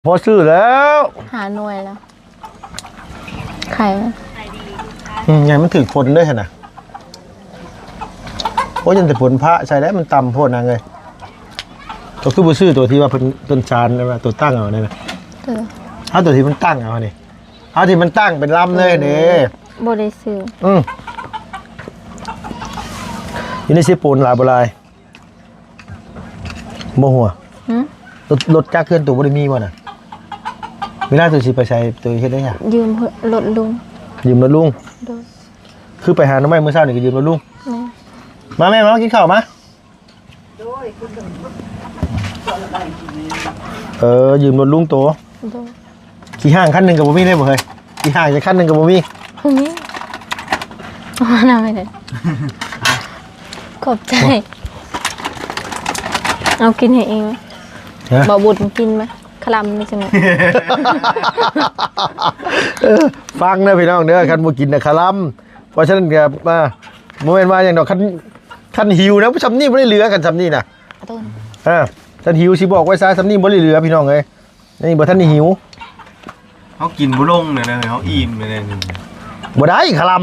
พอซื้อแล้วหาหน่วยแล้วไข่ไงมันถึงผลด้วยนะโอ้ยันแต่ผลพระใช่แล้วมันต่ำโพดนางเลยตัวคือบุซื้อตัวที่ว่าเป็นต้นชานเลยว่าตัวตั้งเอาเนี่ยนะเอาตัวที่มันตั้งเอาเนี่ยเอาที่มันตั้งเป็นลำเลยเนี่ยบริสุทธิ์ยี่นี่สิปูนลายบลายโมหัวรถจักรเคลื่อนตัวบริมีวะน่ะเวลาตัวสิไปใช้ตัวเฮ็ดได้ยังยืมรถลุงยืมรถลุงคือไปหาน้ำไม้เมื่อเช้านี่ก็ยืมรถลุงมาแม่มากินข้าวมายืมรถลุงตัวขี่ห้างขั้นหนึ่งกับบ่มีได้บ่เคยขี่ห้างจะขั้นหนึ่งกับบ่มีมาหน่อยเลยขอบใจเอากินให้เองไหมบ่บุญกินไหมคลำนี่ใช่ไหมฟังนะพี่น้องเด้อคันบ่กินนะคลำเพราะฉะนั้นก็มาโมเมนต์มาอย่างดอกคันหิวนะซำนี่บ่ได้เหลือกันซำนี่น่ะต้นท่านหิวสิบอกไว้ซะซำนี่บ่ได้เหลือพี่น้องเอ้ยนี่บ่ทันได้หิวเฮากินบ่ลงเลยนะเฮาอิ่มไปเลยบ่ได้คลำ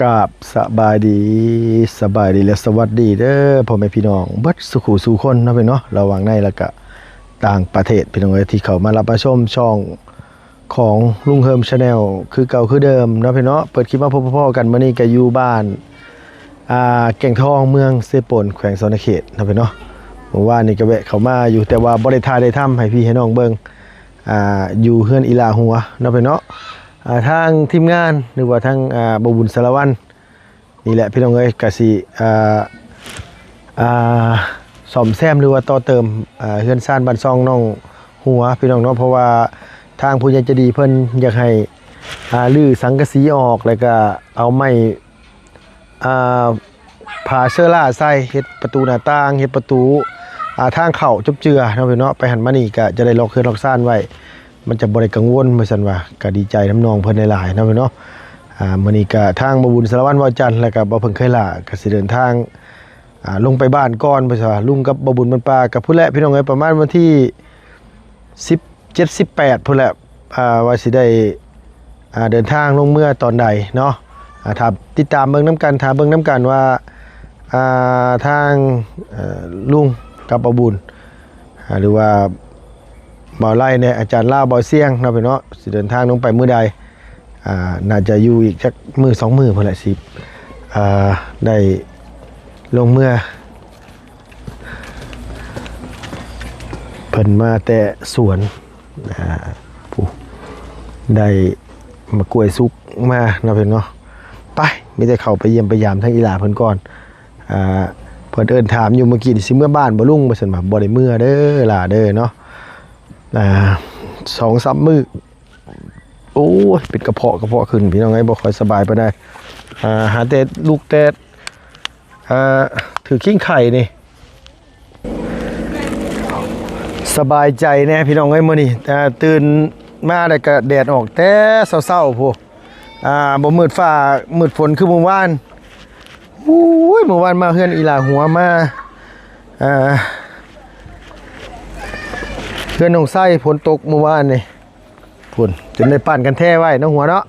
กับสบายดีและสวัสดีเด้อพ่อแม่พี่น้องเบิดสุขุสู่คนเนาะพี่เนาะระหว่างในแล้วก็ต่างประเทศพี่น้องเอ้ยที่เขามารับชมช่องของลุงเฮิมชาแนลคือเก่าคือเดิมเนาะพี่เนาะเปิดคลิปมาพบพ่อกันมื้อนี้ก็อยู่บ้านแก่งทองเมืองเซโปนแขวงสนเขตเนาะพี่เนาะเมื่อวานนี้ก็แวะเข้ามาอยู่แต่ว่าบ่ได้ถ่ายได้ทำให้พี่ให้น้องเบิ่งอยู่เฮือนอีลาหัวเนาะพี่เนาะทางทีมงานหรือว่าทางบบุญสารวัตรนี่แหละพี่น้องเอ้ยกะสิซ่อมแซมหรือว่าต่อเติมเฮือนซ่านบ้านซองน้องหัวพี่น้องเนาะเพราะว่าทางผู้ใหญ่ใจดีเพิ่นอยากให้ลื้อสังกะสีออกแล้วก็เอาไม้ผ่าเชื้อราใส่เฮ็ดประตูหน้าต่างเฮ็ดประตูทางเข้าจบเจือเนาะพี่เนาะไปหันมานี่ก็จะได้ล็อกเฮือนล็อกซ่านไว้มันจะบ่ได้กังวลว่าซั่นว่าก็ดีใจน้ำนองเพิ่นหลายๆเนาะพี่เนาะมื้อนี้ก็ทางบ่บุญสารวัตรวาจันทร์แล้วก็บ่เพิ่งเคยล่าก็สิเดินทางลงไปบ้านก่อนว่าลุงกับบ่บุญมันปลากับพุ่นแหละพี่น้องเอ้ยประมาณวันที่17 18พุ่นแหละว่าสิได้เดินทางลงเมื่อตอนใดเนาะถ้าติดตามเบิ่งน้ำกันถ้าเบิ่งน้ำกันว่าทางลุงกับบ่บุญหรือว่าบ่าวไล่เนี่ยอาจารย์ล่าบ่าวเสี่ยงเนาะพี่เนาะสิเดินทางลงไปมื้อใดน่าจะอยู่อีกสักมื้อ2มื้อพุ่นแหละสิได้ลงเมื่อเพิ่นมาแต่สวนผู้ได้มากล้วยสุกมาเนาะเพิ่นเนาะไปมีแต่เข้าไปเยี่ยมไปยามทั้งอีหลาเพิ่นก่อนเพิ่นเอิ้นถามอยู่เมื่อกี้สิเมื่อบ้านบ่ลุงบ่ซั่นว่าบ่ได้เมื่อเด้อล่ะเด้อเนาะ2-3 มื้อโอ้ยเป็นกระเพาะขึ้นพี่น้องไงบ่ค่อยสบายไปได้หาแต่ลูกแต่ถือขิ้งไข่นี่สบายใจแน่พี่น้องไงมื้อนี้ตื่นมาแล้วก็แดดออกแต่เช้าๆพวกบ่มืดฟ้ามืดฝนคือเมื่อวานโอ้ยเมื่อวานมาเฮือนอีหลาหัวมาเพื่อนน้องไส้ฝนตกเมื่อวานนี่ฝนจนได้ปั่นกันแท้ไว้น้องหัวเนาะ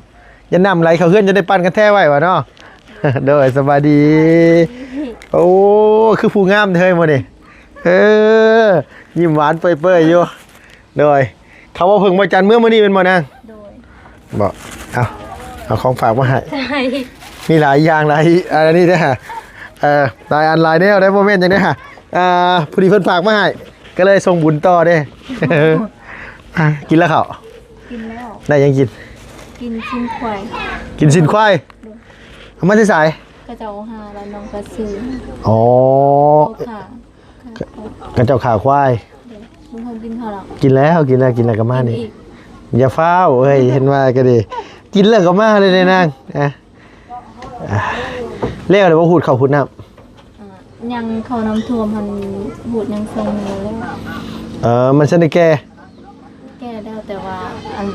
ยันน้ำไหลเขาเพื่อนจะได้ปั่นกันแท้ไว้วะเนาะโดยสบายดีโอ้คือผู้งามเธอมาดิยิ้มหวานเปื่อยๆอยู่โดยเขาว่าเพิ่งมาจันเมื่อนี้เป็นมานั่งบอกเอาของฝากมาให้มีหลายอย่างหลายอะไรนี่นะฮะหลายอันหลายแนวได้โมเมนต์อย่างนี้ฮะพอดีเพิ่นฝากมาให้ก็เลยส่งบุญต่อเด้กินแล้วเขากินแล้วได้ยังกินชิ้นควายกินชิ้นควายเอามาที่สายกระเจ้าหาแล้วน้องกระซื้ออ๋อกระเจ้าขาควายลุงเพิ่มกินเขาหรอกินแล้วกับมานี่อย่าเฝ้าเอ้ยเห็นว่าก็ดีกินแล้วกับมาเลยนางเลี้ยวเลยว่าหูดเขาหูดน้ำยังเขาน้ำท่วมมันหูดยังทรงอยู่แล้วมันฉันได้แก่ แล้วแต่ว่าอัน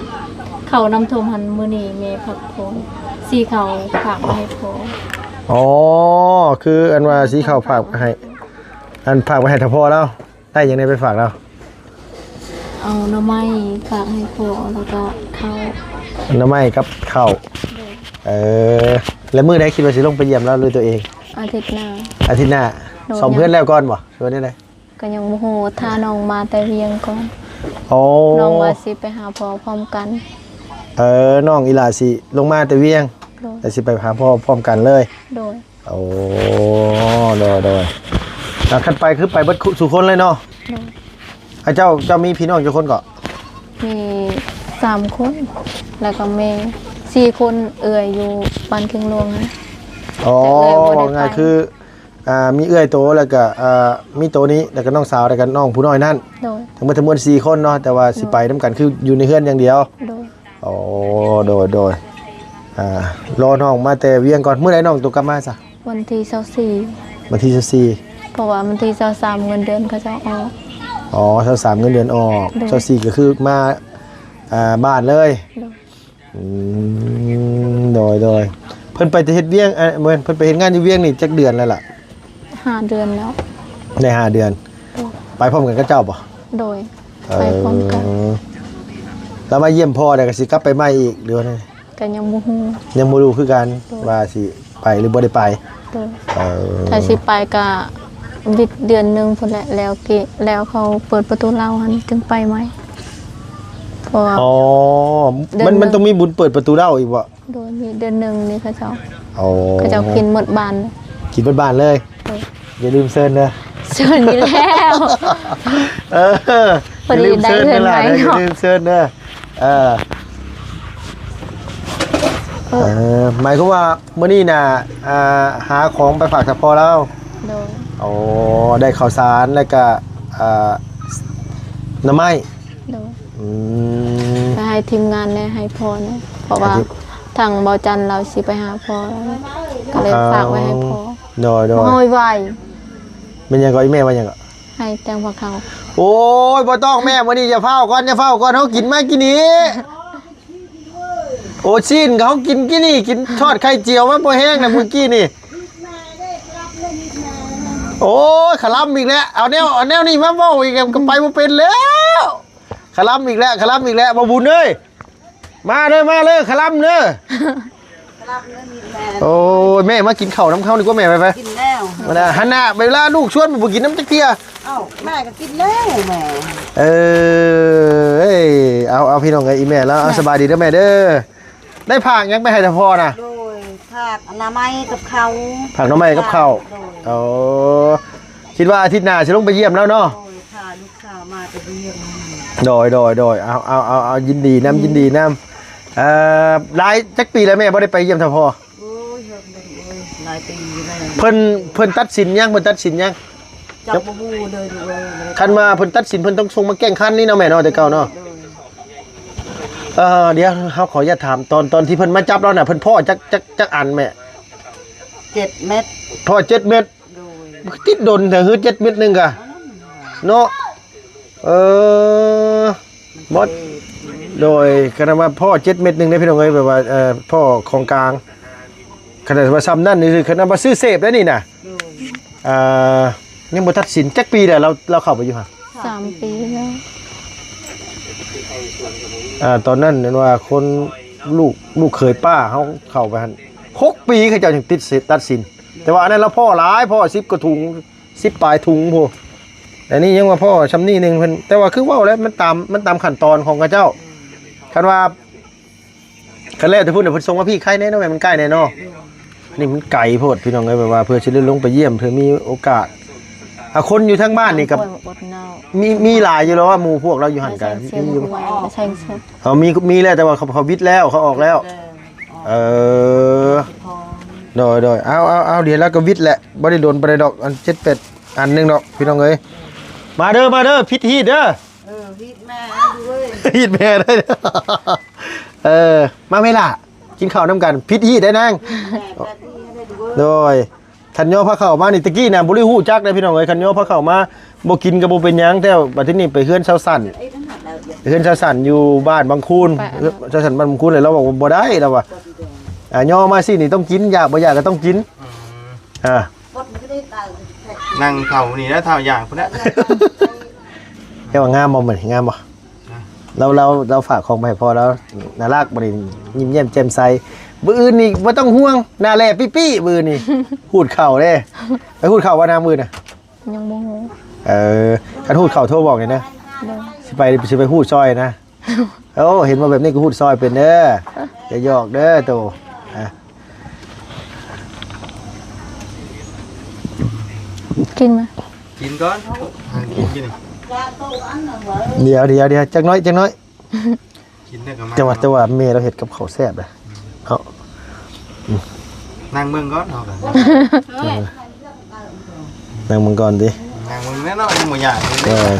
เขานำทมหันมื้อนี้แม่พักโพนสีเขาฝากมาให้พอ อ๋อคืออันว่าสีขาวฝากไปให้อันฝากไปให้ทพอแล้วได้ยังไงไปฝากแล้ว เอาหน่อไม้ฝากให้พอแล้วก็ข้าว น้ำไม้กับข้าวแล้วมื้อใดคิดว่าสิลงไปเยี่ยมแล้วด้วยตัวเอง อาทิตย์หน้า อาทิตย์หน้า โดน สอมเพื่อนแล้วก่อนบ่ชวนได้เลย ก็ยังบ่ฮู้ถ้าน้องมาแต่เวียงก่อน โอ้ น้องว่าสิไปหาพ่อพร้อมกัน น้องอีหลาสิลงมาแต่เวียง โดย แต่สิไปหาพ่อพร้อมกันเลย โดย โอ้โดยแล้วคันไปคือไปเบิดสุคนเลยเนาะ โดย เจ้ามีพี่น้องกี่คนก็ มี3คนแล้วก็แม่4คนเอื้อยอยู่บ้านเคียงหลวงนะ อ๋อ แต่เอื้อยบ่ได้ไป ง่ายคือมีเอื้อยโตแล้วก็มีโตนี้แล้วก็น้องสาวแล้วก็น้องผู้น้อยนั่น โดย ทั้งหมดทั้งมวล4คนเนาะแต่ว่าสิไปนํกันคืออยู่ในเฮือนอย่างเดียว โดย โอ้โดยรอน้องมาแต่เวียงก่อนเมื่อไหร่น้องตัวกลับมาซะ วันที่24 วันที่24 เพราะว่าวันที่23เงินเดือนเขาจะออก อ๋อ23เงินเดือนออก โดย 24ก็คือมาบ้านเลย โดย โดยเพิ่นไปเฮ็ดเวียงเหมือนเพิ่นไปเฮ็ดงานอยู่เวียงนี่จักเดือนแล้วล่ะ 5 เดือนแล้ว ได้5เดือน ไปพร้อมกันกับเจ้าบ่ โดยไปพร้อมกัน แล้วมาเยี่ยมพ่อได้ก็สิกลับไปใหม่อีกหรือว่าไง ก็ยังบ่ฮู้ ยังบ่รู้คือกันว่าสิไปหรือบ่ได้ไป โดยถ้าสิไปก็วิทย์เดือนหนึงพุ่นแหละแล้วแล้วเขาเปิดประตูเล่าหันจึงไปไหมเพราะว่า อ๋อ เดือนหนึ่ง มันต้องมีบุญเปิดประตูเล่าอีกบ่ โดยมีเดือนหนึงนี่เขาเจ้า อ๋อ เขาเจ้ากินหมดบ้านเลย กินบ้านๆเลย โดย อย่าลืมเซิร์นเด้อ เชิญนี่แล้ว เออ พอดีได้เงิน อย่า ไหม ลืมเซิร์นเด้อหมายความว่ามื้อนี้น่ะหาของไปฝากสัพอแล้ว โดย โอ้ได้ข้าวสารแล้วก็หน่อไม้ โดย อืม ไปให้ทีมงานเนี่ยให้พ่อเนี่ยเพราะว่าทางเบาจันเราสิไปหาพ่อแล้วก็เลยฝากไว้ให้พ่อ โดย โอยไว เป็นยังไงอีแม่ว่ายังไง ให้แตงผักเขา โอ้ยบ่ต้องแม่มื้อนี้อย่าเฝ้าก่อนเฮากินมากินนี้โอ้ชิ้นเขากินกินนี่กินทอดไข่เจียวมาบ่แห้งนะเมื่อกี้นี่โอ้ยขลัมอีกแล้วเอาแนวนี่มาเว้าอีกก็ไปบ่เป็นแล้วขลัมอีกแล้วบ่บุญเอ้ยมาเลยขลัมเด้อโอ้ยแม่มากินข้าวน้ำข้าวดีกว่าแม่ไป กินแล้ว มาได้หันหน้าเวลาลูกชวนมาบ่กินน้ำจักเที่ย เอ้าแม่ก็กินแล้วแม่ เอ้ยเอาพี่น้องกับอีแม่แล้วเอาสบายดีเด้อแม่เด้อได้ผักยังไปให้แต่พ่อน่ะ โดยผักอนามัยกับเขา ผักน้ำไม้กับข้าว โดย โอ้คิดว่าอาทิตย์หน้าจะลงไปเยี่ยมแล้วเนาะ โดยพาลูกสาวมาไปเรียน โดยเอายินดีน้ำหลายจักปีแล้วแม่บ่ได้ไปเยี่ยมแต่พ่อ โอ้ยเฮิงเลยโอ้ยหลายปีแล้ว เพิ่นตัดสินยัง จับบูเลยดูเลย คันมาเพิ่นตัดสินเพิ่นต้องส่งมาแก้งคันนี่เนาะแม่เนาะแต่เก่าเนาะ โดย เดี๋ยวเฮาขออนุญาตถามตอนที่เพิ่นมาจับเราน่ะเพิ่นพ่อจักอันแม่ 7 เม็ด พ่อ7 เม็ด โดย ติดดนแต่คือ7 เม็ดหนึงกะเนาะบดโดยคณะว่าพ่อ7 เม็ดหนึงได้พี่น้องเอ้ยแบบว่าพ่อของกลางขนาดว่าซ้ำนั่นนี่คือคณะว่าซื้อเสพแล้วนี่น่ะ โดย ยังบ่ตัดสินจักปีแล้วเราเข้าไปอยู่ห่า 3 ปีแล้ว ตอนนั้นนั่นว่าคนลูกเคยป้าเขาเข้าไปหั่น6 ปีเขาเจ้าถึงตัดสิน แต่ว่าอันนั้นเราพ่อหลายพ่อ10กว่าถุง10ปลายถุงโพแต่นี่ยังว่าพ่อชำนี่นึงเพิ่นแต่ว่าคือเว้าแล้วมันตามขั้นตอนของกระเจ้าคันว่าคันแรกที่พูดเนี่ยเพิ่นส่งมาพี่ใครแน่เนาะแม่มันใกล้แน่เนาะนี่มันไกลโพดพี่น้องเอ้ยแบบว่าเพื่อสิได้ลงไปเยี่ยมเพื่อมีโอกาสคนอยู่ทั้งบ้านนี่กับ ป่วยอดเน่า มีหลายอยู่แล้วว่าหมู่พวกเราอยู่หั่นกัน เสียงหัวใช่ใช่ มีแล้วแต่ว่าเขาวิทย์แล้วเขาออกแล้ว เออพอ โดยเอาเดี๋ยวแล้วก็วิทย์แหละบ่ได้โดนบ่ได้ดอกอัน7-8อันนึงดอกพี่น้องเอ้ยมาเด้อพิธีเด้อ ฮิตแม่ด้วย ฮีดแม่ได้มาไม่ล่ะกินข้าวน้ำกันพิษฮีดได้นาง แม่ก็ที่ให้ได้ด้วย โดยคันย่อพระเข่ามานี่ตะกี้น่ะบ่ได้ฮู้จักได้พี่น้องเอ้ยคันย่อพระเข่ามาบ่กินก็บ่เป็นหยังแต่บัดทีนี้ไปเฮือนเซาสั่น ไอ้นั่นน่ะแล้ว เฮือนชาวสันอยู่บ้านบางคูนชาวสันบ้านบางคูนเลยเราบอกว่าบ่ได้เราว่าย่อมาสินี่ต้องกินอยากบ่อยากก็ต้องกินอ่า นั่งเท่านี่แล้วเท่าอย่างพุ่นน่ะ แค่ว่างามบ่เหมือนงามบ่เราฝากของไปให้พอแล้วน่ารักบ่ได้ยิ้มแย้มแจ่มใสมื้ออื่นนี่บ่ต้องห่วงหน้าแลปี้ๆมื้อนี่พูดเข้าเด้ไปพูดเข้าว่าน้ำมื้อน่ะ ยังบ่ฮู้ คันพูดเข้าโทรบอกเลยนะ โดย สิไปพูดซอยนะโอ้เห็นว่าแบบนี้ก็พูดซอยเป็นเด้ออย่าหยอกเด้อโตอ่ะ กินไหม กินก่อนกินนี่ เดี๋ยวจักน้อย กินได้ก็มา จังหวะเมย์เราเห็ดกับข้าวแซ่บเลยเอา นั่งเบิ่งก่อนเอากัน นั่งมึงก่อนดิ นั่งเบิ่งแน่นอนบ่อยาก เออ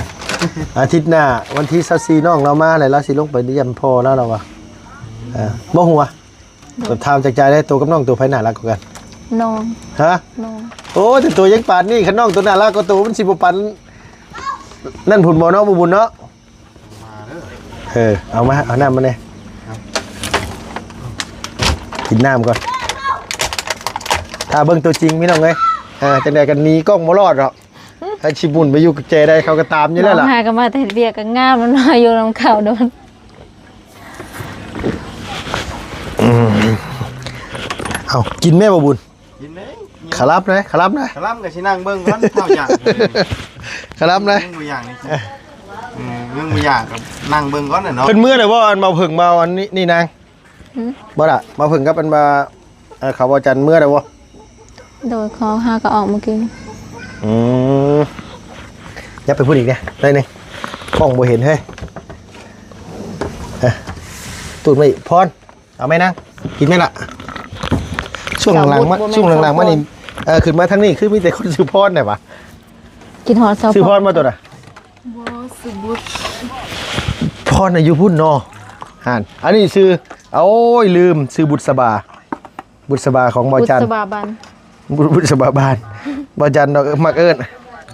อาทิตย์หน้าวันที่24น้องเรามาเลยเราสิลงไปเยี่ยมพ่อแล้วเราว่ะบ่หัวถามจากใจได้ตัวกับน้องตัวไผน่ารักกว่ากัน นอน ฮะ นอน โอ้แต่ตัวยังปานนี่คันน้องตัวน่ารักก็ตัวมันสิบ่ปานนั่นผุนบ่เนาะบ่บุญเนาะ มาเด้อ เอาน้ำมาเลยกินน้ำก่อนถ้าเบิ่งตัวจริงพี่น้องเอ้ยจังใดกันหนีกล้องบ่รอดหรอกถ้าชิบุนไปอยู่กับเจได้เขาก็ตามอยู่แล้วล่ะ หากันมาแต่เบียกกันงามมันมาอยู่ลำเขาโดน เอากินแม่บ่บุญ กินเด้ ขลับนะ กะล่ำก็สินั่งเบิ่งก่อนเท่าอย่าง ขลับนะ เรื่องบ่อย่างนี่เรื่องบ่อย่างก็นั่งเบิ่งก่อนน่ะเนาะ เป็นมื้อได้บ่อันมาผึ่งมาอันนี้นี่นางบ่ล่ะมาผึ่งกับอันมาเขาบ่จันมื้อได้บ่ โดยเขาหาก็ออกเมื่อกี้ อย่าไปพูดอีกนะได้นี่มองบ่เห็นเฮ้ยตูดไม่พรเอาไหมนางกินไหมล่ะช่วงหลังๆมานี่ขึ้นมาทางนี้คือมีแต่คนซื้อพรได้ปะ กินหอดเสา ซื้อพรมาตัวน่ะพรน่ะอยู่พุ่นเนาะห่านอันนี้ซื้อโอ้ยลืมซื้อบุษบาของบ่จัน บุษบาบัน บุษบาบานบ่จันดอกมักเอิ้น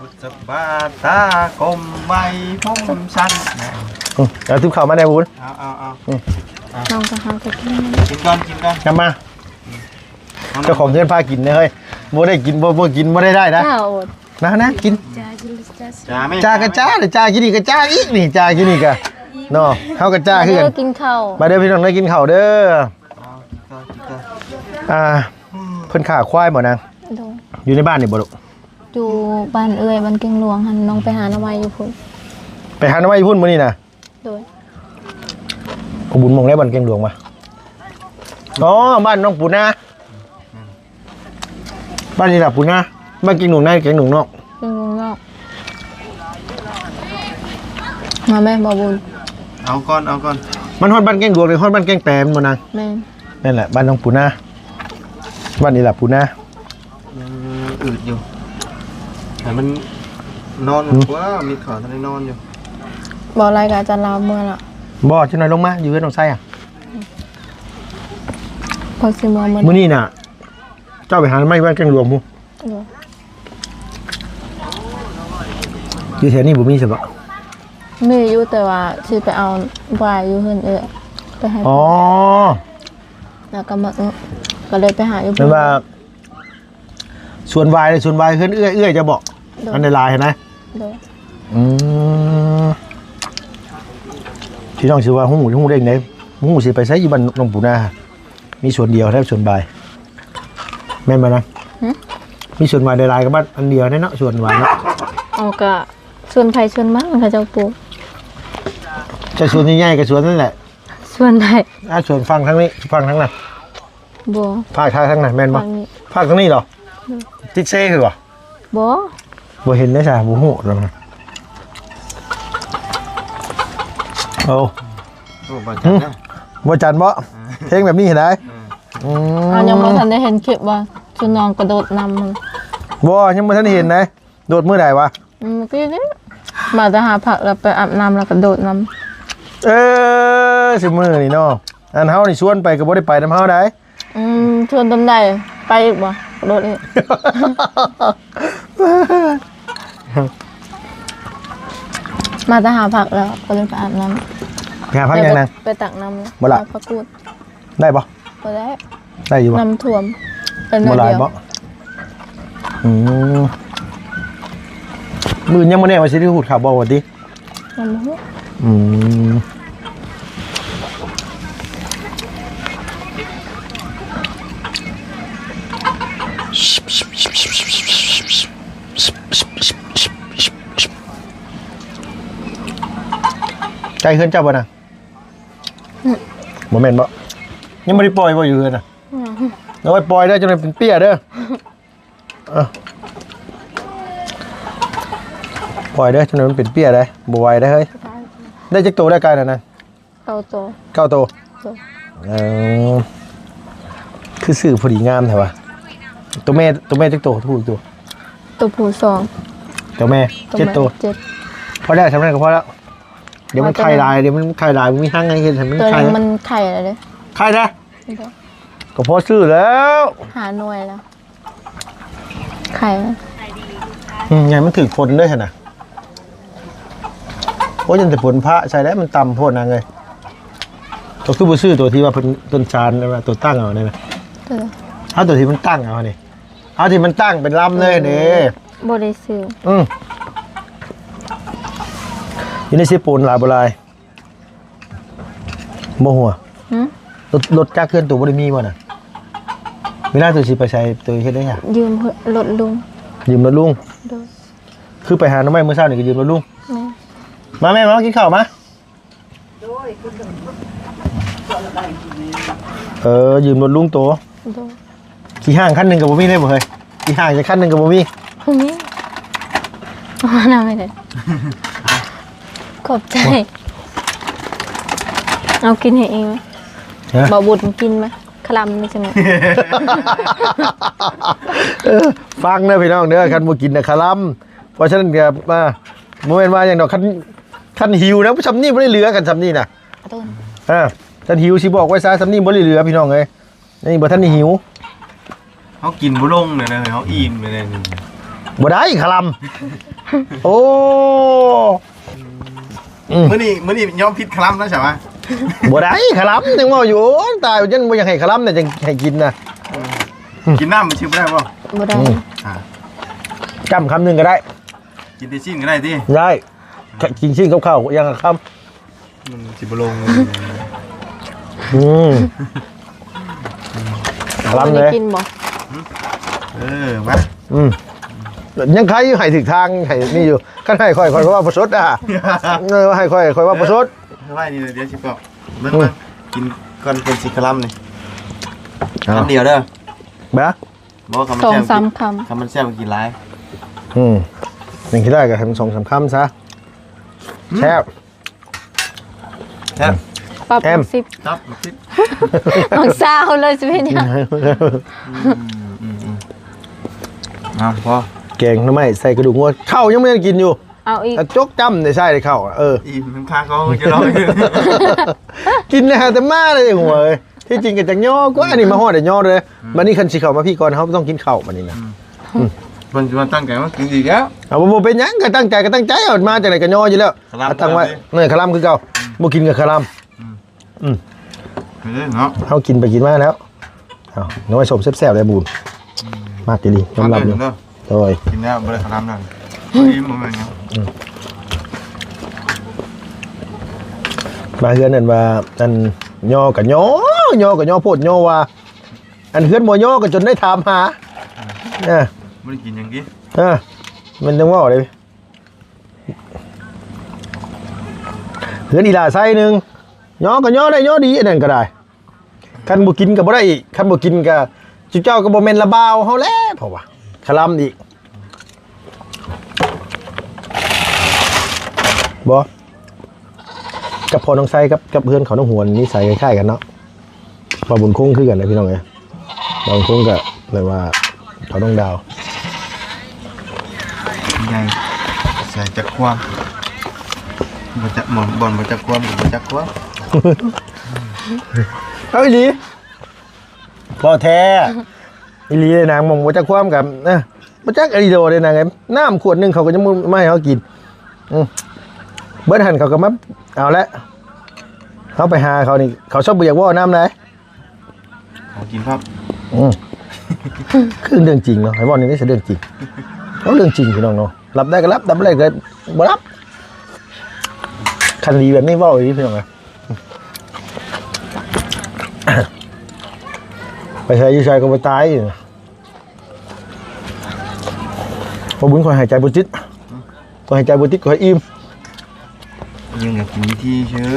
บุษบาตากลมใบผมสั้น เอาทิพข้าวมาได้บุญ เอา น้องก็หาก็กิน กินก่อน นำมาเจ้าของเงินพากินนะเฮ้ยบ่ได้กินบ่กินบ่ได้นะ ข้าวอด นะกิน จ้าไม่ จ้ากะจ้าเดี๋ยวจ้ากินนี่กะจ้าอีกนี่จ้ากินนี่กะเนาะเฮากะจ้าคือกัน กินข้าว มาเด้อพี่น้องได้กินข้าวเด้อเพิ่นขาควายบ่นาง โดย อยู่ในบ้านนี่บ่ลูก อยู่บ้านเอื้อยบ้านเก่งหลวงหันน้องไปหาหน่อไม้อยู่พุ่น ไปหาหน่อไม้พุ่นมื้อนี้น่ะ โดย กูบุญมองได้บ้านเก่งหลวงมาอ๋อบ้านน้องปูนาบ้านนี่ล่ะปูนาบ้านเก่งหลวงในเก่งหลวงนอก เก่งหลวงนอกมาแม่บ่บุญ เอาก่อน มันฮอดบ้านเก่งหลวงหรือฮอดบ้านเก่งแปมบ่นาง แม่ นั่นแหละบ้านน้องปูนาบ้านนี่ล่ะปูนา อืดอยู่แต่มันนอนว่ามีขาทะเลนอนอยู่ บ่อะไรกับอาจารย์ลาวเมื่อละ บ่จังหน่อยลงมาอยู่เฮือนน้องไส้อ่ะ พอสิเมื่อ มื้อนี้น่ะเจ้าไปหาหน่อไม้บ้านเก่งหลวงพู่ โดย อยู่แถวนี้บ่มีใช่ปะ มีอยู่แต่ว่าสิไปเอาวายอยู่เฮือนเอื้อยไปให้ อ๋อ แล้วก็มาก็เลยไปหาอยู่ นั่นว่าส่วนวายเฮือนเอื้อยจะบอกอันในไลน์เห็นไหม โดย พี่น้องชื่อว่าหูเด้งไหนหูสิไปใช้อยู่บ้านน้องปูนามีส่วนเดียวแล้วส่วนวายแม่นบ่นะมีส่วนวายในไลน์กับบ้านอันเดียวแน่เนาะส่วนวายเนาะ เอาก็ส่วนไผส่วนมันเขาเจ้าปลูก จะส่วนใหญ่ๆกับส่วนนั่นแหละ ส่วนใด ส่วนฟังทั้งนี้ฟังทั้งนั้น บ่ ภาคทั้งนั้นแม่นบ่ ทางนี้ ภาคทั้งนี้เหรอติดเซ่คือบ่ บ่ บ่เห็นได้ซะบ่ฮู้แล้วมันโอ้ โอ้บาดจังนะ บ่จันบ่เพลงแบบนี้เห็นได้ เอายังบ่ทันได้เห็นคลิปว่าชุนน้องกระโดดนำมัน บ่ยังบ่ทันเห็นนะโดดมื้อใดวะ เมื่อกี้นี่มาจะหาผักแล้วไปอาบน้ำแล้วกระโดดน้ สิมื้อนี่เนาะอันเฮานี่ชวนไปก็บ่ได้ไปนำเฮาได้ ำชวนตำได้ไปอีกบ่กระโดดอีก เ มาจะหาผักแล้วก็เลยไปอาบน้ำ งานพักยังนาง ไปตักน้ำแล้ว บ่ล่ะ ผักกูด ได้ปะ ก็ได้ ได้อยู่ปะ น้ำท่วมเป็น บ่ เดือน ลาย เดียว ปะมือยังไม่แน่ว่าสิที่หูดข่าวบอกว่าดิ น้ำหู อืมใจเฮือนเจ้าบ่นะบ่แม่นบ่ยังบ่ได้ปล่อยบ่อยู่เฮือนน่ะเอาไว้ปล่อยได้จนมันเป็นเปี้ยเด้อปล่อยเด้อจนมันเป็นเปี้ยได้บ่ไหวได้เฮ้ยได้จักตัวได้กายน่ะนะ เกาโต 9ตัว ตัว คือสื่อพอดีงามแท้ว่ะตัวแม่จักตัวถูกตัว ตัวผู้สอง ตัวแม่ แม่ 7ตัว เจ็ด พอได้สำเร็จก็พอแล้วเดี๋ยวมันไข่ลายมันมีห้างไงเห็นมัน ตัว ไข่ นึงมันไข่อะไรเลย ไข่นะก็พอซื้อแล้ว หาหน่วยแล้ว ไข่ ไงมันถือคนด้วยขนาดโอ้ยันแต่ผลพระใช่แล้วมันต่ำโพดนางเลยตัวคือบ่ซื้อตัวที่ว่าเป็นต้นชานนะตัวตั้งเอาเนี่ยนะ ตัว เอาตัวที่มันตั้งเอาเนี่ยเอาที่มันตั้งเป็นลำเลยเนี่ย บริสุทธิ์ อยู่ในซีปูนลายบลายโมหัวรถจักรเคลื่อนตัวบริมีบ่น่ะเวลาตัวสิไปใช้ตัวเฮ็ดได้หยัง ยืมรถลุง ยืมรถลุง โดย คือไปหาน้ำไม้เมื่อเช้านี่ก็ยืมรถลุง แม่ มาแม่มากินข้าวมายืมรถลุงตัว โดย ขี่ห้างคันหนึ่งกับบ่มีได้บ่เฮ้ยขี่ห้างจะคันหนึ่งกับบ่มี พรุ่งนี้มาหน่อยเลยขอบใจ เอากินให้เองไหม ฮะ บ่บุญกินไหมคลำนี่ใช่ไหม ฟังนะพี่น้องเด้อคันบ่กินน่ะคาลัมเพราะฉะนั้นก็มาบ่แม่นว่าหยังดอกคันหิวนะซำนี้บ่ได้เหลือกันซำนี้น่ะ ต้น ท่านหิวสิบอกไว้ซะซำนี้บ่ได้เหลือพี่น้องเอ้ยนี่บ่ทันได้หิว เขากินบุลงเลยนะเขาอิ่มไปเลยนี่ บ่ได้คาลัมโอ้ มื้อนี้ยอมพิษคลำแล้วใช่ไหม บ่ได้คาลัมยังว่าอยู่โอ้ตายยันบ่อยากให้คาลัมน่ะจังให้กินน่ะ กินน้ำมันชิมได้ป่ะ บ่ได้ จำคำหนึงก็ได้ กินได้ชิ้นก็ได้ที่ ได้กินชิ้นกับข้าวยังกับคำ มันสิบุลง คาลัมเลย กินบ่ มา ยังใครอยู่ให้ถึกทางให้นี่อยู่คันให้ค่อยว่าประชดให้ค่อยว่าประชด ไว้นี่เดี๋ยวชิบอกเบิ่งมากินก่อนเป็นสิคลำนี่คำเดียวเด้อ บ่ บอกว่าคำมัน สอง แซ่บ สามค คำมันแซ่บกินหลาย ยังคิดได้ก็ให้มัน2-3คำซะแซ่บ แซ่บ ำปรับ แอม สิบ ครับมาคิด บางสาวเลยสิเป็นยัง พอ แกงหน่อไม้ใส่กระดูกงัวข้าวยังไม่ได้กินอยู่ เอาอีก จกจำได้ใช่ได้ข้าวอิ่มข้างเขาจะร้อง กินนะฮะแต่มาเลยหัวเอ้ยที่จริงก็จะย่อกว่านี่มาฮอดแต่ย่อเลยบัดนี้คันสิเข้ามาพี่ก่อนเขาต้องกินข้าวบัดนี้นะ มันตั้งใจว่ากินดีแล้ว เอาบ่เป็นหยังก็ตั้งใจเอามาจากไหนก็ย่ออยู่แล้ว คลำ เอาตั้งไว้เนี่ยคลำคือเก่าบ่กินกับคลำ เนาะ เฮากินไปกินมาแล้วเอาน้อยสมแซ่บๆเลยบูนมากดีๆยอมรับอยู่โดย กินแล้วบริคลำนั่นอิ่มเหมือนกัน มาเฮือนนั่นว่าอันย่อกับย่อโพดย่อว่าอันเฮือนบ่ย่อก็จนได้ถามหาเออ ไม่ได้กินอย่างกี้ มันต้องว่าเลยเฮือนอีหลาไส้หนึงย่อก็ย่อได้ย่อดีอันนั้นก็ได้คันบ่กินก็บ่ได้อีกคันบ่กินก็จุเจ้าก็บ่แม่นละบาวเฮาแล้วเพราะว่าคลำอีกบ่กับพอน้องไส้กับเพื่อนเขาน้องหวนนิสัยคล้ายๆกันเนาะพอบุญคงคือกันเลยพี่น้องเอ้ยบางคงก็เลยว่าเขาต้องดาว ใหญ่ใส่จักความบ่จักหมอนบอลบ่จักความบ่จักความ เอาอีหลีบ่แท้อีหลีเลยนางมองบ่จักความกับบ่จักอีโดเลยนางไงน้ำขวดนึงเขาก็จะมาให้เขากิน เบิ้ลหันเขาก็มาเอาละเขาไปหาเขานี่เขาชอบเบียกว่าน้ำไหน ขอกินครับ คือเรื่องจริงเนาะไอ้บอลนี่นี่是เรื่องจริงเขาเรื่องจริงพี่น้องเนาะรับได้ก็รับรับไม่ได้ก็บ่รับคันดีแบบนี้ว่าอีกพี่น้องนะไปใช้ยูชายก็ไปตายอยู่พอบุญคอยหายใจบุจิตคอยหายใจบุจิตคอยอิ่ม ยังอยากกินวิธีเชื้อ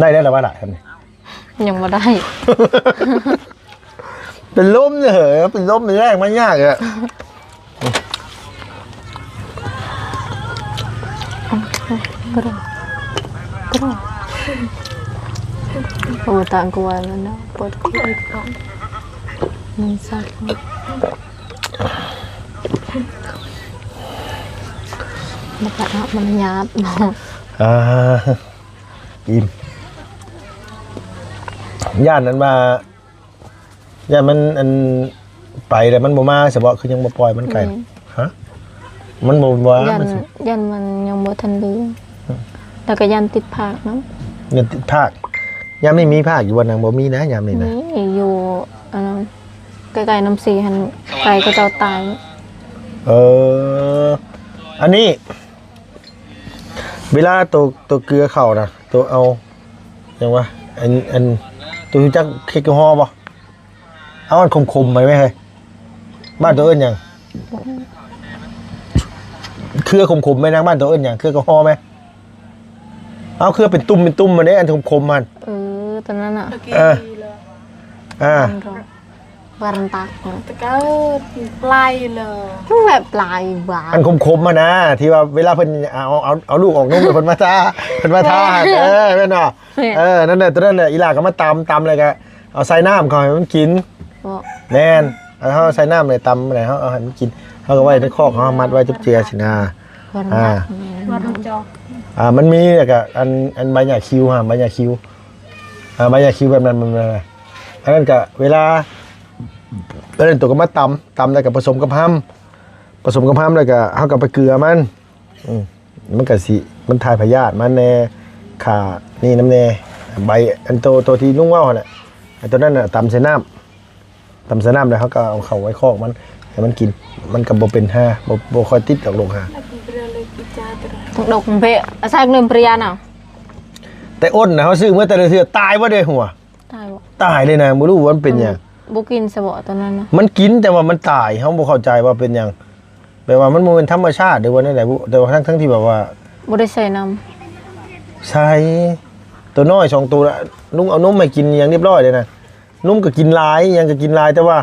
ได้แล้วหรือว่าได้ครับนี่ ยังบ่ได้ เป็นลมเนี่ยเหรอเป็นลมเป็นแรกมันยากอะ โอ้ต่างกว่ามันนะปวดหัวก่อนมันสั่นมันกระทะมันหยาบเนาะ อิ่มย่านนั้นมาย่านมันอันไปแต่มันบ่มาเฉพาะคือยังบ่ปล่อยมันไก่ฮะมันบ่ว่า ยัน มันสิ ยันมันยังบ่ทันลืมแล้วก็ยันติดผักเนาะ เงินติดภาคยามนี้มีภาคอยู่วันนางบ่มีนะยามนี้นะ นี่อยู่อันนั้นใกล้ๆน้ำสีหันไก่ก็เจ้าตาย อันนี้ เวลาตัวเกลือเข้านะตัวเอาอย่างว่าอันตัวรู้จักเค้กฮอบ่เอามันคมๆไปไหมเฮ้ยบ้านตัวเอิ้นหยังเครือคมๆไหมนางบ้านตัวเอิ้นหยังเครือกระฮอไหมเอาเครือเป็นตุ่มมันได้อันคมๆมัน ตอนนั้นอ่ะ วันตัก ตะเก้าปลายเลย มันแบบปลายบา อันคมๆมานะที่ว่าเวลาเพิ่นเอาลูกออกนุ่มเพิ่นมาทาแม่นบ่นั่นแหละตัวนั้นน่ะอีหลาก็มาตำเลยก็เอาใส่น้ำเขาให้มันกิน บอก แน่นเอาเฮาใส่น้ำเลยตำอะไรเฮาเอาให้มันกินเฮาก็ไว้ในคอกเฮามัดไว้จุ๊บเจือสินะ วันตัก วันจอก มันมีแล้วก็อันใบหญ้าคิวใบหญ้าคิวใบหญ้าคิวแบบนั้นมันอะไรอันนั้นก็เวลาตัวก็มาตำแล้วก็ผสมกับห้ำแล้วก็เฮาก็ไปเกลือมันมันก็สิมันถ่ายพยาธิมันแน่ขานี่น้ำแน่ใบอันโตที่นุ่งว่าวน่ะไอ้ตัวนั้นน่ะตำใส่น้ำแล้วเฮาก็เอาเข้าไว้คอกมันให้มันกินมันก็บ่เป็นห่าบ่ค่อยติดดอกลงห่า ต้องดอกเพะใส่เงินปริยาน่ะ แต่อ้นนะเขาซื้อเมื่อแต่ละเทื่อตายบ่ได้หัว ตายบอก ตายเลยนะบ่รู้ว่ามันเป็นหยัง บุกินสบอตอนนั้นนะ มันกินแต่ว่ามันตายเฮาบ่เข้าใจว่าเป็นหยังแปลว่ามันบ่เป็นธรรมชาติหรือว่าจังไดบ่แต่ว่าทั้งที่แบบว่า บุได้ใส่น้ ใช่ตัวน้อย2ตัวน่ะลุงเอานมให้กินอย่างเรียบร้อยเลยนะนมก็กินหลายหยังก็กินหลายแต่ว่า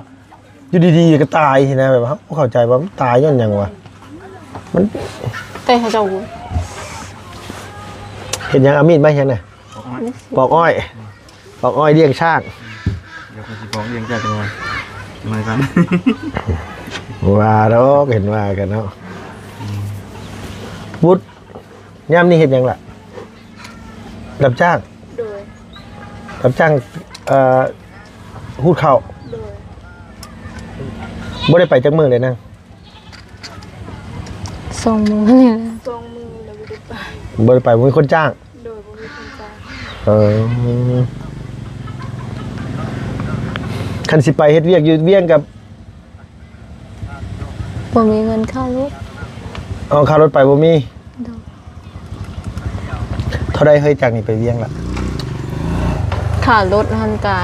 อยู่ดีๆก็ตายสินะแบบว่าบ่เข้าใจว่ามันตายย้อนหยังวะมัน ำแต่เขาเจ้า เห็นหยังเอามีดมาเห็นน่ะปอกอ้อยเลี้ยงช้าง เดี๋ยวเขาสิฟ้องเรียงจากจังหวัดมากัน ว่าแล้วเห็นว่ากันเนาะวุฒิย่ำนี่เห็นยังล่ะรับจ้าง โดย รับจ้างหูดเข่า โดย บ่ได้ไปจักมือเลยนะ ส่งมือนี่นะ ทรงมือแล้วไม่ได้ไป บ่ได้ไปบ่มีคนจ้าง โดยบ่มีคนจ้าง คันสิไปเฮ็ดเวียกอยู่เวียงกับ บ่มีเงินเข้าลูก เอาค่ารถไปบ่มีเท่าใดเฮ้ยจากนี่ไปเวียงล่ะ ค่ารถหันกะ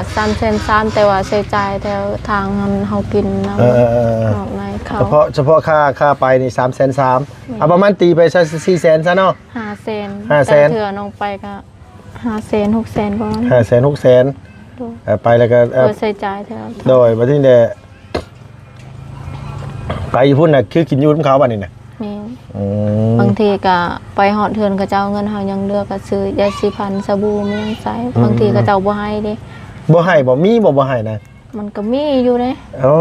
3,300,000แต่ว่าใช้จ่ายแถวทางหันเฮากินนำนอกในเขา เฉพาะค่าไปนี่ 330,000เอาประมาณตีไปซะ400,000ซะเนาะ 500,000 500,000 แต่เถื่อน้องไปก็500,000 600,000ประมาณ 500,000 600,000ไปแล้วก็ โดยใช้จ่ายแถว โดยมาที่นี่ไปอยู่พุ่นน่ะคือกินอยู่น้ำเขาบ้านนี่น่ะ แม่น บางทีก็ไปหอดเทือนก็เจ้าเงินเฮายังเหลือก็ซื้อยาสีฟันสบู่มันยังใช้บางทีก็เจ้าบ่ให้เด้ บ่ให้บ่มีบ่ให้นะ มันก็มีอยู่เด้ อ๋อ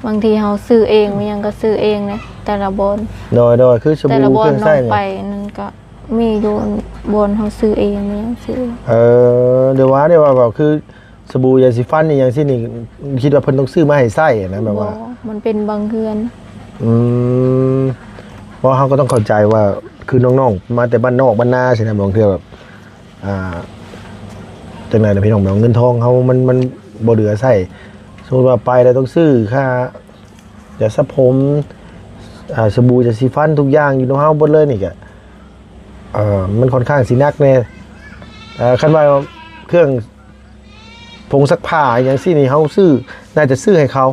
บ างทีเฮาซื้อเองมันยังก็ซื้อเองเด้แต่ละบน โดยคือส แต่ บู่ ละบ เคน รื่อง น้อ ใช้ ง นี่ ไปนั่นก็มีอยู่บนเฮาซื้อเองมันยังซื้อ เดี๋ยวว่าแบบคือสบู่ยาสีฟันนี่อย่างที่นี่คิดว่าเพิ่นต้องซื้อมาให้ใช้นะแบบว่า มันเป็นบางเฮือน อืม ราะเขาก็ต้องเข้าใจว่าคือน้องๆมาแต่บ้านนอกบ้านนาใช่ไหมบางเทื่อแบบจังไรนะพี่น้องแบบเงินทองเขามันบ่เหลือใส่สมมติว่าไปแล้วต้องซื้อค่าอย่าสระผมสบู่จะสีฟันทุกอย่างอยู่ในเฮาหมดเลยนี่ก็มันค่อนข้างสินักแน่คันว่าเครื่องผงซักผ้าอย่างที่นี่เฮาซื้อน่าจะซื้อให้เขา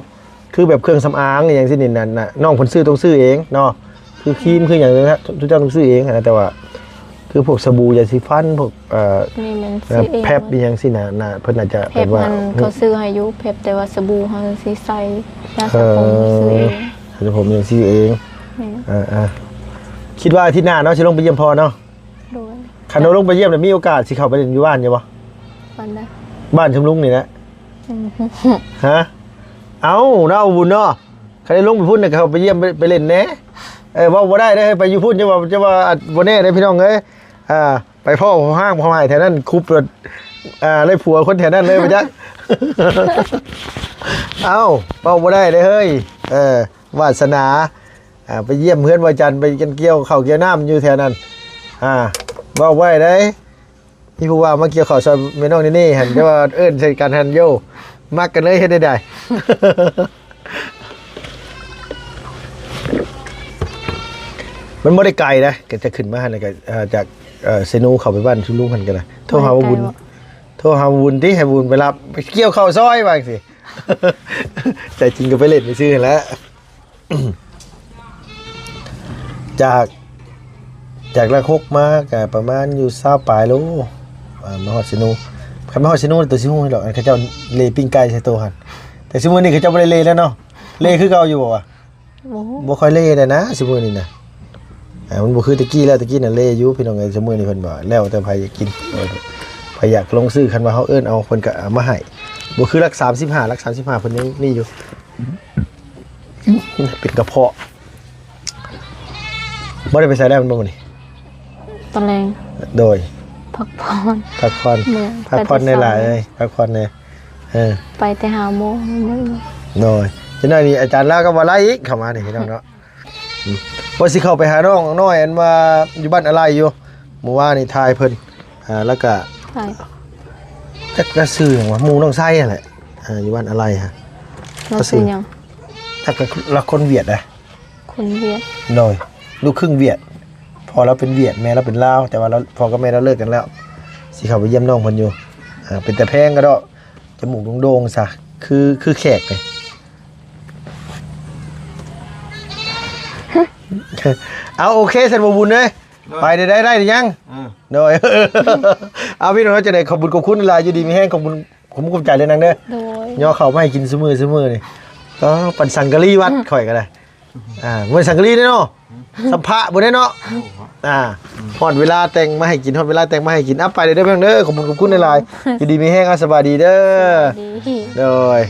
คือแบบเครื่องสำอางอย่างที่นี่นั่นน่ะน้องคนซื้อต้องซื้อเองเนาะคือครีมคืออย่างนี้นะทุกเจ้าต้องซื้อเองนะแต่ว่าคือพวกสบู่ยาสีฟันพวกนี่มันซื้อเอง แพบอย่างสินะเพิ่นอาจจะ เพบมันเขาซื้อให้อยู่เพบแต่ว่าสบู่เขาสิใส่ยาสระผมซื้อเอง แต่ผมยังซื้อเอง นี่ คิดว่าอาทิตย์หน้าเนาะสิลงไปเยี่ยมพ่อเนาะ ด้วย คันเราลงไปเยี่ยมแล้วมีโอกาสสิเข้าไปเล่นอยู่บ้านอยู่บ่ วันได้ บ้านชมลุงนี่นะฮะเอาเนาะบุญเนาะคันได้ลงไปพุ่นน่ะเข้าไปเยี่ยมไปเล่นแหน่ว่าบ่ได้เด้ไปอยู่พุ่นจะว่าบ่แน่เด้พี่น้องเอ้ยไปพ่อห้างพ่อใหม่แถวนั้นคุบรถเลยผัวคนแถวนั้นเลยไปจัก เอาเป้าบ่ได้เลยเฮ้ยวาสนาไปเยี่ยมเพื่อนวาจันทร์ไปกันเกี่ยวข้าวเกี่ยวน้ำอยู่แถวนั้นเว้าไว้ได้พี่ผู้ว่ามาเกี่ยวข้าวซอยแม่น้องนี่หันแต่ว่าเอิ้นใส่กันหันโยมักกันเลยเฮ็ดได้ มันบ่ได้ไกลนะก็จะขึ้นมาหันแล้วก็จากเซนูเข้าไปบ้านชุลุงหันกันนะโทรหาบุญที่ให้บุญไปรับไปเกี่ยวข้าวซอยว่าสิ แต่จริงก็ไปเล่นไปซื้อแล้ว จากละคกมาก็ประมาณอยู่20ปลายโลมาฮอดเซนูคันมาฮอดเซนูตัวสิฮู้ให้ดอกเขาเจ้าเลปิ้งไก่ใส่โตหันแต่ซุมื้อนี้เขาเจ้าบ่ได้เลแล้วเนาะเลคือเก่าอยู่บ่วะ โอ้ บ่ค่อยเล่ได้นะซุมื้อนี้นะมันบ่คือตะกี้แล้วตะกี้น่ะเล่อยู่พี่น้องเอ้ยซุมื้อนี้เพิ่นบ่แล้วแต่ไผอยากกินไผอยากลงซื้อคันว่าเฮาเอิ้นเอาเพิ่นก็เอามาให้บ่คือรัก35รัก35เพิ่นยังนี่อยู่เป็นกระเพาะบ่ได้ไปใส่ได้มันบ่มื้อนี้ ตอนแรง โดย พักผ่อน พักผ่อน เมื่อย พักผ่อนในหลายเลยพักผ่อนในไปแต่หาโมงมื้อ โดยจังได๋นี่อาจารย์ลาก็บ่ไล่อีกเข้ามานี่พี่น้องเนาะว่าสิเข้าไปหาน้องน้อยอันว่าอยู่บ้านอะไรอยู่เมื่อวานนี่ทายเพิ่นแล้วก็ ใช่ จักกระซื้อหยังวะหมู่น้องไส้นั่นแหละอยู่บ้านอะไรฮะ เราซื้อหยัง จักละคนเวียดนะ คนเวียด โดยลูกครึ่งเวียดพอเราเป็นเวียดแม่เราเป็นลาวแต่ว่าเราพอกับแม่เราเลิกกันแล้วสิเข้าไปเยี่ยมน้องเพิ่นอยู่เป็นแต่แพงก็ดอกจมูกโด่งๆซะคือแขกเลย เอาโอเคเสร็จบ่บุญเด้ยไปได้หรือยังโดย เอาพี่น้องจะได้ขอบคุณหลายอยู่ดีมีแห้งขอบคุณใจเลยนางเด้อ โดย ย่อเข้ามาให้กินซุมื้อนี่ก็ปั่นสังกะรีวัดข่อยก็ได้มื้อสังกะรีเด้เนาะสัมภะบ่ได้เนาะฮอดเวลาแต่งมาให้กินฮอดเวลาแต่งมาให้กินไปเด้อพี่น้องเด้อขอบคุณหลายอยู่ดีมีแห้งสบายดีเด้อ ดี โดย